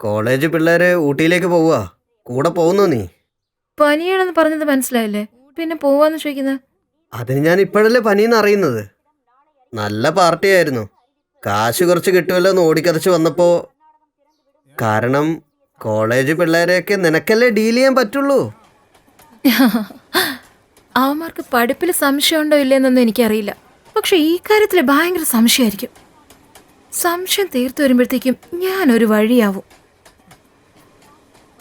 College പിള്ളേര് ഊട്ടിയിലേക്ക് പോവുക. കൂടെ പോകുന്നോ നീ? പനിയാണെന്ന് പറഞ്ഞത് മനസ്സിലായില്ലേ, പിന്നെ പോവാന്ന് ചോദിക്കുന്നത്? അതിന് ഞാൻ ഇപ്പോഴല്ലേ പനിയെന്ന് അറിയുന്നത്. നല്ല പാർട്ടിയായിരുന്നു. കാശ് കുറച്ച് കിട്ടുമല്ലോ എന്ന് ഓടിക്കതച്ച് വന്നപ്പോൾ. കാരണം കോളേജ് പിള്ളേരെയൊക്കെ നിനക്കല്ലേ ഡീൽ ചെയ്യാൻ പറ്റുള്ളൂ. അവന്മാർക്ക് പഠിപ്പിൽ സംശയമുണ്ടോ ഇല്ലെന്നൊന്നും എനിക്കറിയില്ല, പക്ഷെ ഈ കാര്യത്തിൽ ഭയങ്കര സംശയമായിരിക്കും. സംശയം തീർത്തു വരുമ്പോഴത്തേക്കും ഞാനൊരു വഴിയാവും.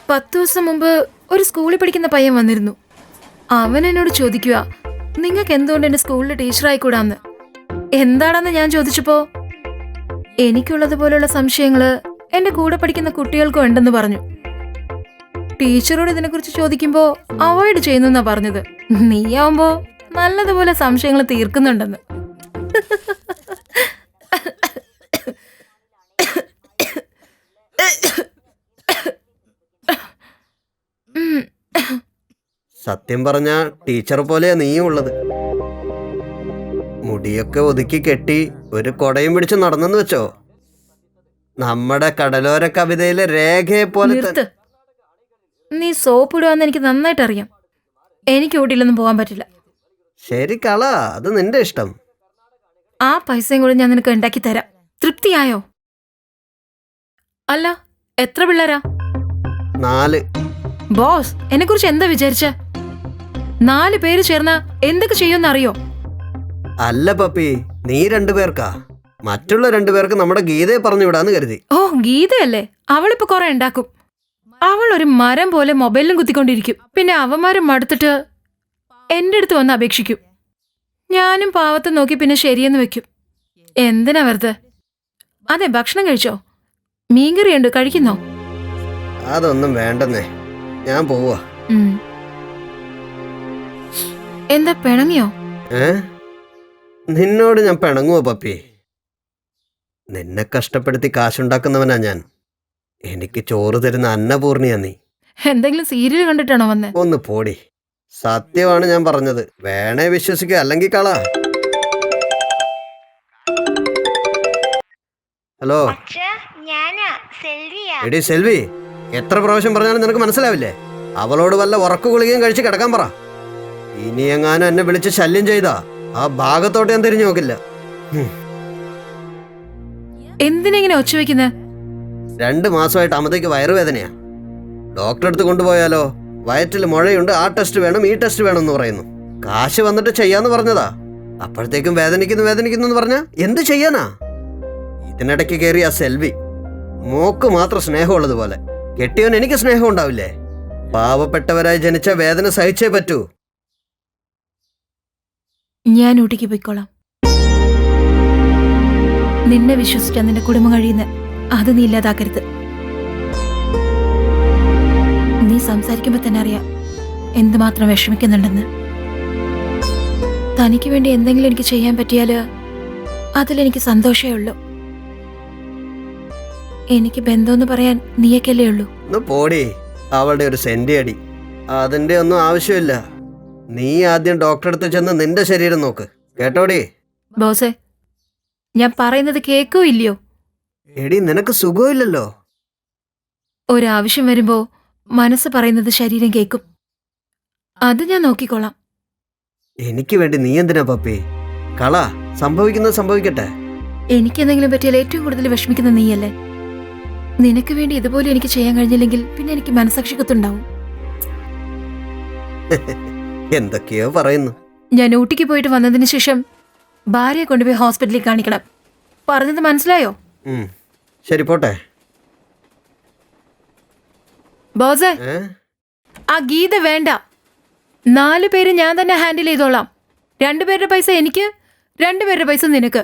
10 ദിവസം മുമ്പ് ഒരു സ്കൂളിൽ പഠിക്കുന്ന പയ്യൻ വന്നിരുന്നു. അവൻ എന്നോട് ചോദിക്കുക, നിങ്ങൾക്ക് എന്തുകൊണ്ട് എൻ്റെ സ്കൂളിൽ ടീച്ചറായിക്കൂടാന്ന്. എന്താണെന്ന് ഞാൻ ചോദിച്ചപ്പോ എനിക്കുള്ളതുപോലുള്ള സംശയങ്ങള് എൻ്റെ കൂടെ പഠിക്കുന്ന കുട്ടികൾക്കും ഉണ്ടെന്ന് പറഞ്ഞു. ടീച്ചറോട് ഇതിനെക്കുറിച്ച് ചോദിക്കുമ്പോ അവോയ്ഡ് ചെയ്യുന്നെന്നാ പറഞ്ഞത്. നീയാവുമ്പോ നല്ലതുപോലെ സംശയങ്ങൾ തീർക്കുന്നുണ്ടെന്ന്. സത്യം പറഞ്ഞ ടീച്ചർ പോലെയാ നീയും ഉള്ളത്. മുടിയൊക്കെ ഒതുക്കി കെട്ടി ഒരു കൊടയും പിടിച്ച് നടന്നെന്ന് വെച്ചോ, നമ്മുടെ കടലോര കവിതയിലെ രേഖയെ പോലെ നിർത്ത്. നീ സോപ്പ് ഇടുവാന്ന് എനിക്ക് നന്നായിട്ട് അറിയാം. എനിക്ക് ഊട്ടിയിലൊന്നും പോകാൻ പറ്റില്ല. ശരി കള, അത് നിന്റെ ഇഷ്ടം. ആ പൈസയും കൂടി ഞാൻ നിനക്ക് ഉണ്ടാക്കി തരാം. തൃപ്തിയായോ? അല്ല, എത്ര പിള്ളേരാ? 4. ബോസ് എന്നെ കുറിച്ച് എന്താ വിചാരിച്ച? 4 പേര് ചേർന്ന എന്തൊക്കെ ചെയ്യുമെന്നറിയോ? അല്ല പപ്പി, നീ 2 പേർക്കാ. മറ്റുള്ള 2 പേർക്ക് നമ്മുടെ ഗീതയെ പറഞ്ഞു വിടാന്ന് കരുതി. ഓ, ഗീതയല്ലേ? അവളിപ്പോ കുറെ ഉണ്ടാക്കും. അവൾ ഒരു മരം പോലെ മൊബൈലിലും കുത്തിക്കൊണ്ടിരിക്കും. പിന്നെ അവന്മാരും മടുത്തിട്ട് എന്റെ അടുത്ത് വന്ന് അപേക്ഷിക്കും. ഞാനും പാവത്തെ നോക്കി പിന്നെ ശരിയെന്ന് വെക്കും. എന്തിനാ വെറുതെ? അതെ, ഭക്ഷണം കഴിച്ചോ? മീൻകറിയുണ്ട്, കഴിക്കുന്നോ? അതൊന്നും വേണ്ടെന്നേ, ഞാൻ പോവാ. എന്താ പിണങ്ങിയോ? നിന്നോട് ഞാൻ പിണങ്ങുവോ പപ്പി? നിന്നെ കഷ്ടപ്പെടുത്തി കാശുണ്ടാക്കുന്നവനാ ഞാൻ. എനിക്ക് ചോറ് തരുന്ന അന്നപൂർണിയാ നീ. എന്തെങ്കിലും സീരിയൽ കണ്ടിട്ടാണോ വന്നേ? ഒന്ന് പോടി. സത്യമാണ് ഞാൻ പറഞ്ഞത്. വേണേ വിശ്വസിക്കുക, അല്ലെങ്കിൽ കള. ഹലോ എടി സെൽവി, എത്ര പ്രാവശ്യം പറഞ്ഞാലും നിനക്ക് മനസ്സിലാവില്ലേ? അവളോട് വല്ല ഉറക്കു ഗുളികയും കഴിച്ച് കിടക്കാൻ പറ. ഇനി എങ്ങാനും എന്നെ വിളിച്ച് ശല്യം ചെയ്താ ആ ഭാഗത്തോട്ട് ഞാൻ തിരിഞ്ഞു നോക്കില്ല. എന്തിനെങ്ങനെ ഒച്ച വെക്കുന്നേ? 2 മാസമായിട്ട് അമ്മത്തേക്ക് വയറുവേദനയാ. ഡോക്ടറെ അടുത്ത് കൊണ്ടുപോയാലോ? വയറ്റിൽ മുഴയുണ്ട്, ആ ടെസ്റ്റ് വേണം, ഈ ടെസ്റ്റ് വേണം എന്ന് പറയുന്നു. കാശ് വന്നിട്ട് ചെയ്യാന്ന് പറഞ്ഞതാ. അപ്പോഴത്തേക്കും വേദനിക്കുന്നു എന്ന് പറഞ്ഞാ എന്ത് ചെയ്യാനാ? ഇതിനിടയ്ക്ക് കയറി ആ സെൽവി. മോക്ക് മാത്രം സ്നേഹമുള്ളതുപോലെ കെട്ടിയവൻ എനിക്ക് സ്നേഹം ഉണ്ടാവില്ലേ? പാവപ്പെട്ടവരായി ജനിച്ച വേദന സഹിച്ചേ പറ്റൂ. ഞാൻ ഊട്ടിക്ക് പോയിക്കോളാം. നിന്നെ വിശ്വസിച്ചാ നിന്റെ കുടുംബം കഴിയുന്നത്. അത് നീ ഇല്ലാതാക്കരുത്. നീ സംസാരിക്കുമ്പോ തന്നെ അറിയാം എന്തുമാത്രം വിഷമിക്കുന്നുണ്ടെന്ന്. തനിക്ക് വേണ്ടി എന്തെങ്കിലും എനിക്ക് ചെയ്യാൻ പറ്റിയാല് അതിലെനിക്ക് സന്തോഷമേ ഉള്ളൂ. എനിക്ക് ബന്ധമെന്ന് പറയാൻ നീയൊക്കെയല്ലേ ഉള്ളൂ. പോടി, അവളുടെ ഒരു സെന്റി അടി. അതിന്റെ ഒന്നും ആവശ്യമില്ല. നീ ആദ്യം ഡോക്ടറെ അടുത്ത് ചെന്ന് നിന്റെ ശരീരം നോക്ക്, കേട്ടോടി? ബോസേ, ഞാൻ പറയുന്നത് കേക്കോ ഇല്ലയോ? എടി, നിനക്ക് സുഖമില്ലല്ലോ. ഒരാവശ്യം വരുമ്പോ മനസ്സ് പറയുന്നത് ശരീരം കേൾക്കും. അത് ഞാൻ നോക്കിക്കോളാം. എനിക്ക് വേണ്ടി നീ എന്തിനാ പപ്പി? കള, സംഭവിക്കുന്നത് സംഭവിക്കട്ടെ. എനിക്കെന്തെങ്കിലും പറ്റിയാൽ ഏറ്റവും കൂടുതൽ വിഷമിക്കുന്ന നീയല്ലേ. നിനക്ക് വേണ്ടി ഇതുപോലെ എനിക്ക് ചെയ്യാൻ കഴിഞ്ഞില്ലെങ്കിൽ പിന്നെ എനിക്ക് മനസാക്ഷിക്കത്തുണ്ടാവും. എന്തൊക്കെയോ പറയുന്നു. ഞാൻ ഊട്ടിക്ക് പോയിട്ട് വന്നതിന് ശേഷം ഭാര്യയെ കൊണ്ടുപോയി ഹോസ്പിറ്റലിൽ കാണിക്കണം. പറഞ്ഞത് മനസ്സിലായോ? ശരി, പോട്ടെ. ബോസേ, ആ ഗീത വേണ്ട. 4 പേര് ഞാൻ തന്നെ ഹാൻഡിൽ ചെയ്തോളാം. 2 പേരുടെ പൈസ എനിക്ക്, 2 പേരുടെ പൈസ നിനക്ക്.